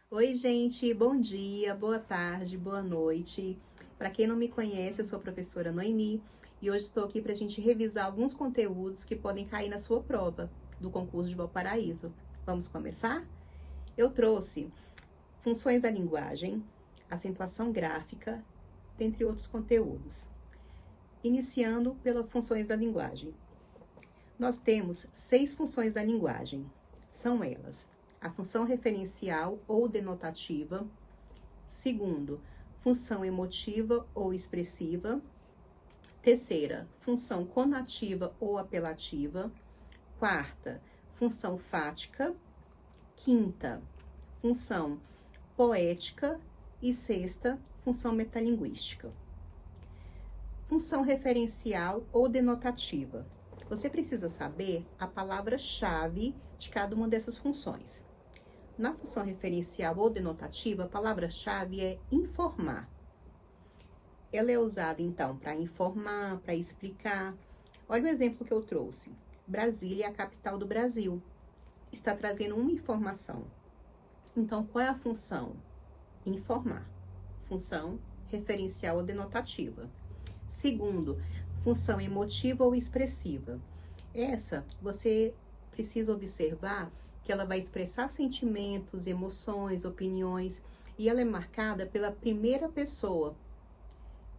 Oi, gente, bom dia, boa tarde, boa noite. Para quem não me conhece, eu sou a professora Noemi e hoje estou aqui para a gente revisar alguns conteúdos que podem cair na sua prova do concurso de Valparaíso. Vamos começar? Eu trouxe funções da linguagem, acentuação gráfica, dentre outros conteúdos. Iniciando pelas funções da linguagem. Nós temos 6 funções da linguagem. São elas: a função referencial ou denotativa. Segundo, função emotiva ou expressiva. Terceira, função conativa ou apelativa. Quarta, função fática. Quinta, função poética. E sexta, função metalinguística. Função referencial ou denotativa. Você precisa saber a palavra-chave de cada uma dessas funções. Na função referencial ou denotativa, a palavra-chave é informar. Ela é usada, então, para informar, para explicar. Olha o exemplo que eu trouxe. Brasília é a capital do Brasil. Está trazendo uma informação. Então, qual é a função? Informar. Função referencial ou denotativa. Segundo, função emotiva ou expressiva. Essa, você precisa observar que ela vai expressar sentimentos, emoções, opiniões, e ela é marcada pela primeira pessoa.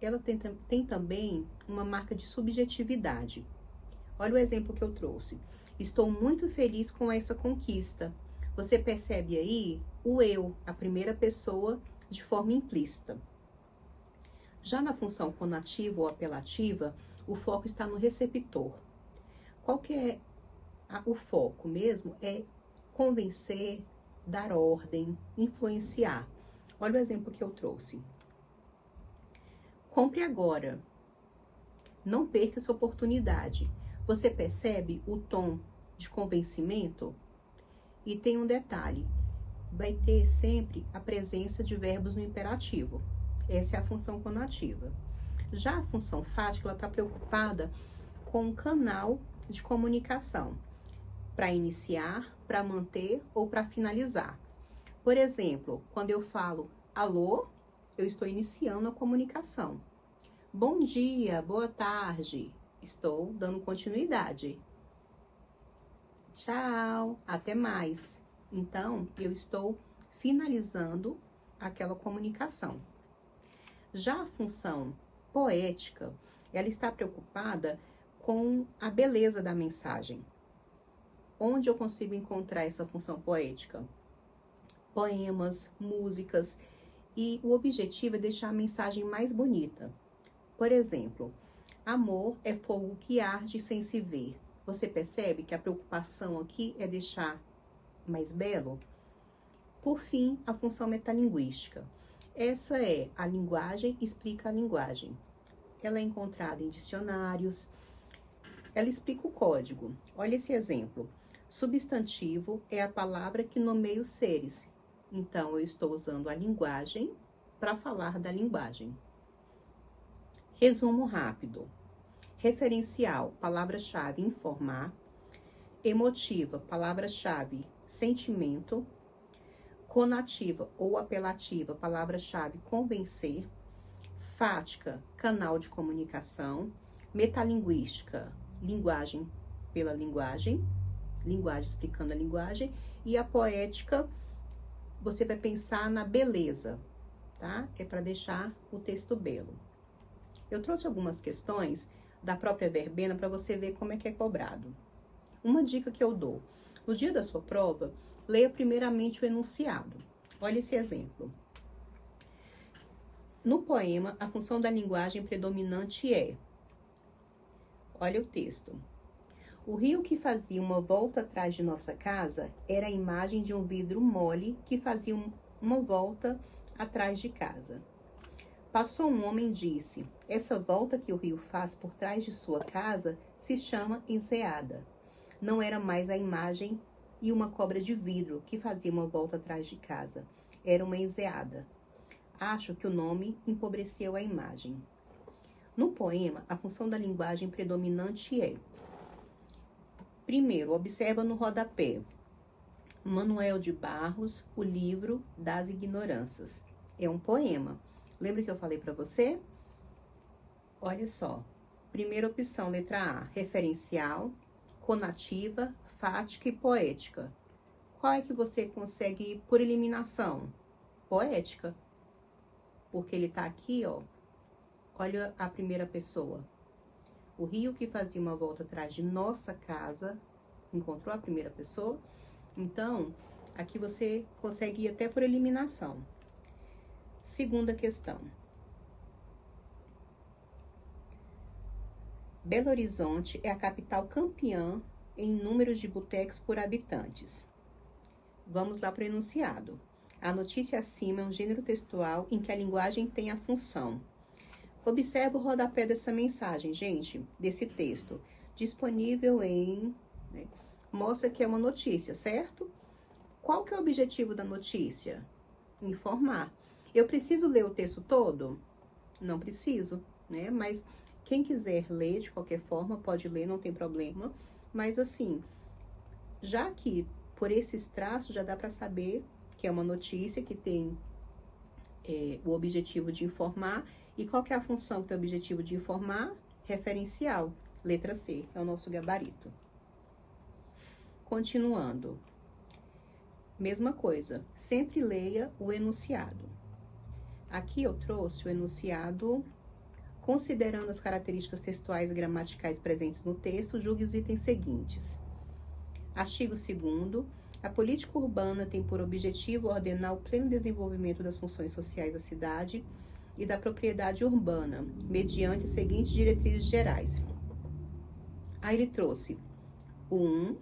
Ela tem também uma marca de subjetividade. Olha o exemplo que eu trouxe. Estou muito feliz com essa conquista. Você percebe aí o eu, a primeira pessoa, de forma implícita. Já na função conativa ou apelativa, o foco está no receptor. Qual que é o foco mesmo? É convencer, dar ordem, influenciar. Olha o exemplo que eu trouxe. Compre agora. Não perca essa oportunidade. Você percebe o tom de convencimento? E tem um detalhe. Vai ter sempre a presença de verbos no imperativo. Essa é a função conativa. Já a função fática, ela está preocupada com o canal de comunicação, para iniciar, para manter ou para finalizar. Por exemplo, quando eu falo alô, eu estou iniciando a comunicação. Bom dia, boa tarde, estou dando continuidade. Tchau, até mais. Então, eu estou finalizando aquela comunicação. Já a função poética, ela está preocupada com a beleza da mensagem. Onde eu consigo encontrar essa função poética? Poemas, músicas, e o objetivo é deixar a mensagem mais bonita. Por exemplo, amor é fogo que arde sem se ver. Você percebe que a preocupação aqui é deixar mais belo? Por fim, a função metalinguística. Essa é a linguagem explica a linguagem. Ela é encontrada em dicionários. Ela explica o código. Olha esse exemplo. Substantivo é a palavra que nomeia os seres. Então, eu estou usando a linguagem para falar da linguagem. Resumo rápido. Referencial, palavra-chave informar. Emotiva, palavra-chave sentimento. Conativa ou apelativa, palavra-chave convencer. Fática, canal de comunicação. Metalinguística, linguagem pela linguagem, linguagem explicando a linguagem. E a poética, você vai pensar na beleza, tá? É para deixar o texto belo. Eu trouxe algumas questões da própria verbena para você ver como é que é cobrado. Uma dica que eu dou: no dia da sua prova, leia primeiramente o enunciado. Olha esse exemplo. No poema, a função da linguagem predominante é... Olha o texto. O rio que fazia uma volta atrás de nossa casa era a imagem de um vidro mole que fazia uma volta atrás de casa. Passou um homem e disse: essa volta que o rio faz por trás de sua casa se chama enseada. Não era mais a imagem e uma cobra de vidro que fazia uma volta atrás de casa. Era uma enseada. Acho que o nome empobreceu a imagem. No poema, a função da linguagem predominante é... Primeiro, observa no rodapé. Manuel de Barros, O Livro das Ignorâncias. É um poema. Lembra que eu falei para você? Olha só. Primeira opção, letra A, referencial, conativa, fática e poética. Qual é que você consegue ir por eliminação? Poética. Porque ele tá aqui, ó. Olha a primeira pessoa. O rio que fazia uma volta atrás de nossa casa, encontrou a primeira pessoa? Então, aqui você consegue ir até por eliminação. Segunda questão. Belo Horizonte é a capital campeã em números de botecos por habitantes. Vamos lá para o enunciado. A notícia acima é um gênero textual em que a linguagem tem a função. Observe o rodapé dessa mensagem, gente, desse texto. Disponível em... né, mostra que é uma notícia, certo? Qual que é o objetivo da notícia? Informar. Eu preciso ler o texto todo? Não preciso, né? Mas quem quiser ler, de qualquer forma, pode ler, não tem problema. Mas assim, já que por esses traços já dá para saber que é uma notícia que tem o objetivo de informar. E qual que é a função que tem o objetivo de informar? Referencial. Letra C, é o nosso gabarito. Continuando. Mesma coisa, sempre leia o enunciado. Aqui eu trouxe o enunciado considerando as características textuais e gramaticais presentes no texto, julgue os itens seguintes. Artigo 2º. A política urbana tem por objetivo ordenar o pleno desenvolvimento das funções sociais da cidade e da propriedade urbana, mediante as seguintes diretrizes gerais. Aí ele trouxe o 1,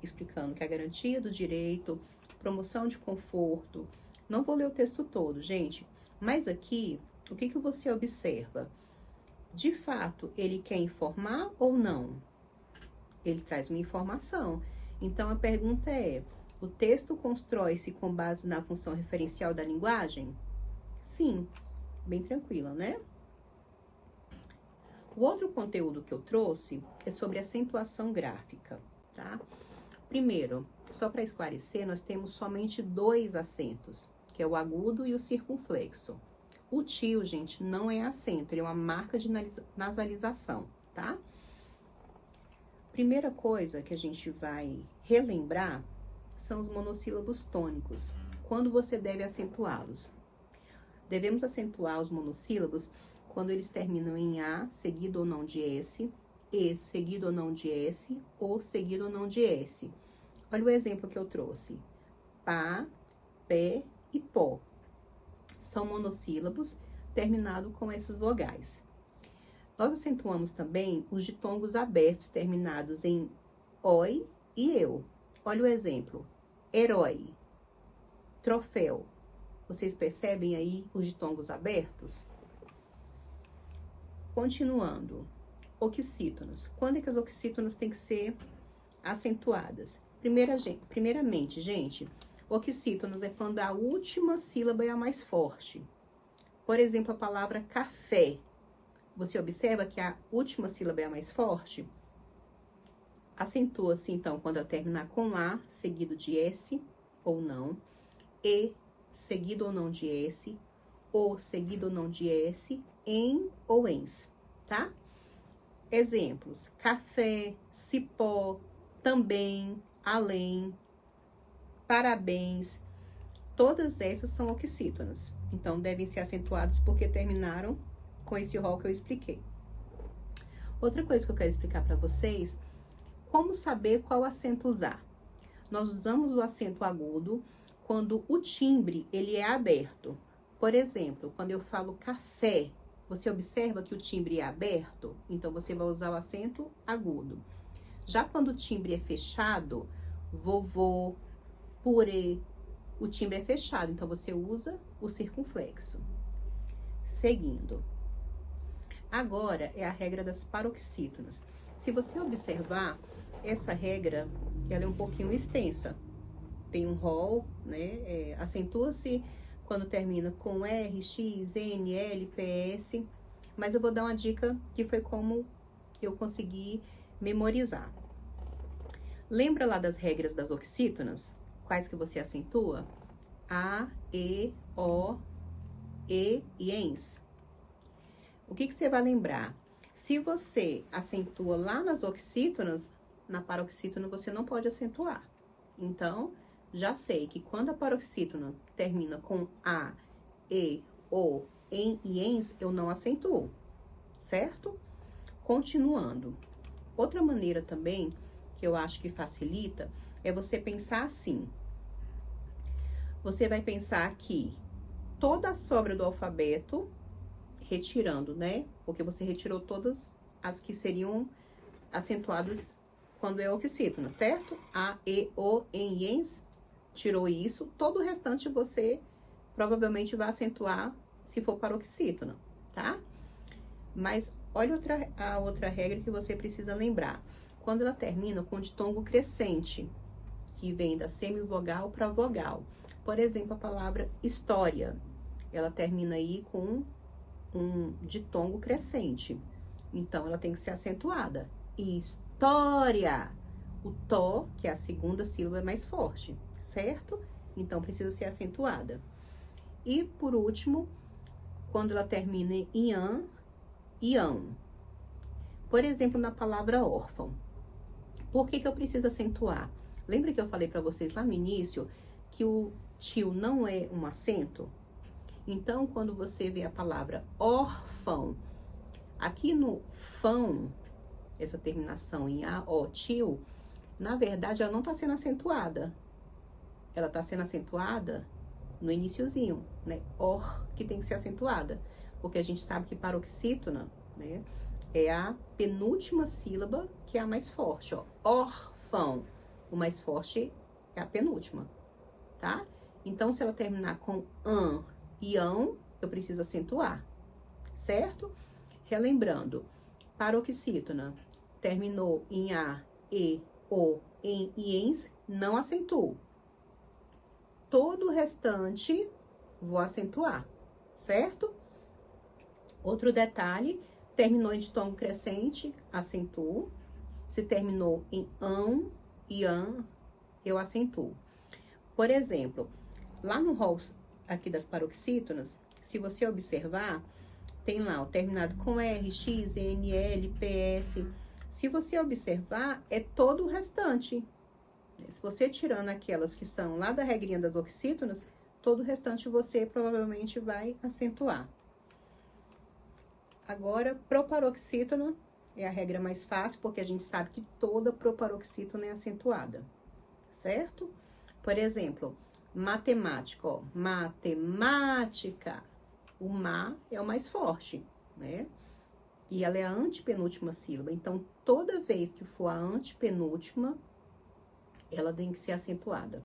explicando que a garantia do direito, promoção de conforto. Não vou ler o texto todo, gente, mas aqui, o que você observa? De fato, ele quer informar ou não? Ele traz uma informação. Então, a pergunta é, o texto constrói-se com base na função referencial da linguagem? Sim, bem tranquila, né? O outro conteúdo que eu trouxe é sobre acentuação gráfica, tá? Primeiro, só para esclarecer, nós temos somente 2 acentos, que é o agudo e o circunflexo. O tio, gente, não é acento, ele é uma marca de nasalização, tá? Primeira coisa que a gente vai relembrar são os monossílabos tônicos. Quando você deve acentuá-los? Devemos acentuar os monossílabos quando eles terminam em A, seguido ou não de S, E, seguido ou não de S, ou seguido ou não de S. Olha o exemplo que eu trouxe. Pá, pé e pó. São monossílabos terminados com essas vogais. Nós acentuamos também os ditongos abertos terminados em oi e eu. Olha o exemplo. Herói, troféu. Vocês percebem aí os ditongos abertos? Continuando. Oxítonas. Quando é que as oxítonas têm que ser acentuadas? Primeiramente, gente, oxítonas é quando a última sílaba é a mais forte. Por exemplo, a palavra café. Você observa que a última sílaba é a mais forte? Acentua-se, então, quando ela terminar com A, seguido de S ou não, E, seguido ou não de S, O, seguido ou não de S, em ou ens, tá? Exemplos: café, cipó, também, além, parabéns. Todas essas são oxítonas. Então, devem ser acentuadas porque terminaram com esse rol que eu expliquei. Outra coisa que eu quero explicar para vocês, como saber qual acento usar. Nós usamos o acento agudo quando o timbre ele é aberto. Por exemplo, quando eu falo café, você observa que o timbre é aberto, então você vai usar o acento agudo. Já quando o timbre é fechado, vovô, purê, o timbre é fechado, então você usa o circunflexo. Seguindo. Agora é a regra das paroxítonas. Se você observar, essa regra ela é um pouquinho extensa. Tem um rol, né? Acentua-se quando termina com R, X, N, L, PS. Mas eu vou dar uma dica que foi como eu consegui memorizar. Lembra lá das regras das oxítonas? Quais que você acentua? A, E, O, E e ENS. O que você vai lembrar? Se você acentua lá nas oxítonas, na paroxítona você não pode acentuar. Então, já sei que quando a paroxítona termina com A, E, O, EN e ENS, eu não acentuo, certo? Continuando. Outra maneira também, que eu acho que facilita, é você pensar assim. Você vai pensar que toda a sobra do alfabeto, retirando, né? Porque você retirou todas as que seriam acentuadas quando é oxítona, certo? A, E, O, EN e ENS, tirou isso. Todo o restante você provavelmente vai acentuar se for paroxítona, tá? Mas olha a outra regra que você precisa lembrar. Quando ela termina com ditongo crescente, que vem da semivogal para vogal. Por exemplo, a palavra história, ela termina aí com um ditongo crescente. Então, ela tem que ser acentuada. História. O to, que é a segunda sílaba, é mais forte, certo? Então, precisa ser acentuada. E, por último, quando ela termina em an, ião. Por exemplo, na palavra órfão. Por que eu preciso acentuar? Lembra que eu falei para vocês lá no início que o tio não é um acento? Então, quando você vê a palavra órfão, aqui no fão, essa terminação em a, o, tio, na verdade, ela não está sendo acentuada. Ela está sendo acentuada no iniciozinho, né? Or, que tem que ser acentuada. Porque a gente sabe que paroxítona, né, é a penúltima sílaba que é a mais forte, ó. Órfão. O mais forte é a penúltima, tá? Então, se ela terminar com an e ão, eu preciso acentuar, certo? Relembrando, paroxítona terminou em a, e, o, em e ens, não acentuo. Todo o restante vou acentuar, certo? Outro detalhe, terminou em ditongo crescente, acentuo. Se terminou em ão e an, eu acentuo. Por exemplo, lá no rol aqui das paroxítonas, se você observar, tem lá o terminado com R, X, N, L, PS. Se você observar, é todo o restante. Se você tirando aquelas que são lá da regrinha das oxítonas, todo o restante você provavelmente vai acentuar. Agora, proparoxítona é a regra mais fácil, porque a gente sabe que toda proparoxítona é acentuada, certo? Por exemplo, matemática, ó, matemática. O ma é o mais forte, né? E ela é a antepenúltima sílaba. Então, toda vez que for a antepenúltima, ela tem que ser acentuada.